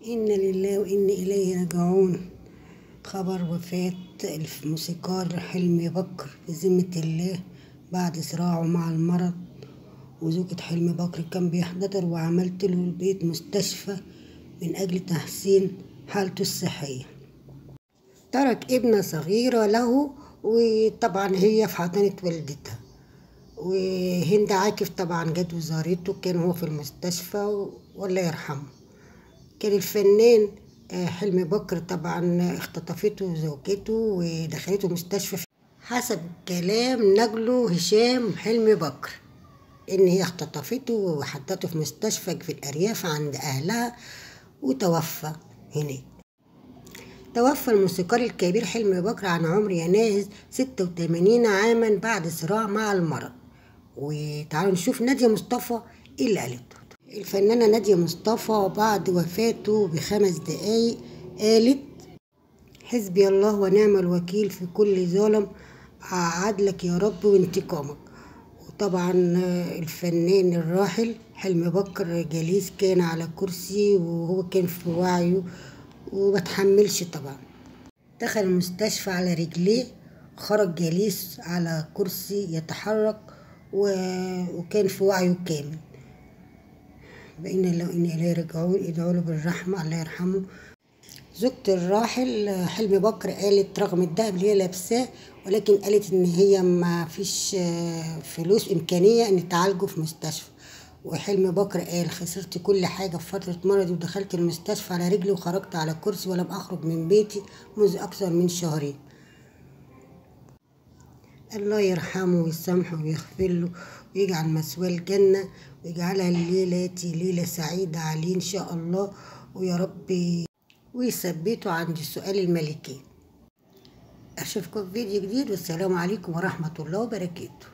إنا لله وإنا إليه راجعون. خبر وفاة الموسيقار حلمي بكر في ذمة الله بعد صراعه مع المرض. وزوجة حلمي بكر كان بيحتضر وعملت له البيت مستشفى من أجل تحسين حالته الصحية. ترك ابنة صغيرة له، وطبعا هي في حضانة والدتها، وهند عاكف طبعا جت وزارته، كان هو في المستشفى والله يرحمه. كان الفنان حلمي بكر طبعا اختطفته زوجته ودخلته المستشفى حسب كلام نجله هشام حلمي بكر، ان هي اختطفته وحطته في مستشفى في الارياف عند اهلها وتوفى هناك. توفى الموسيقار الكبير حلمي بكر عن عمر يناهز 86 عاما بعد صراع مع المرض. وتعالوا نشوف نادية مصطفى ايه اللي قالته. الفنانة نادية مصطفى بعد وفاته ب5 دقايق قالت: حسبي الله ونعم الوكيل في كل ظالم، عدلك يا رب وانتقامك. وطبعا الفنان الراحل حلمي بكر جليس كان على كرسي وهو كان في وعيه ومتحملش طبعا. دخل المستشفى على رجليه، خرج جليس على كرسي يتحرك وكان في وعيه كامل. بإنا لله وإنا إليه راجعون. ادعوا له بالرحمة الله يرحمه. زوجة الراحل حلمي بكر قالت رغم الدهب اللي هي لابساه، ولكن قالت ان هي ما فيش فلوس امكانية ان تعالجه في مستشفى. وحلمي بكر قال: خسرت كل حاجة في فترة مرضي ودخلت المستشفى على رجلي وخرجت على كرسي ولم اخرج من بيتي منذ اكثر من شهرين. الله يرحمه ويسامحه ويغفر له ويجعل مثواه الجنة ويجعلها الليلة ليلة سعيدة عليه إن شاء الله، ويا رب ويثبته عند السؤال الملكي. أشوفكم في فيديو جديد، والسلام عليكم ورحمة الله وبركاته.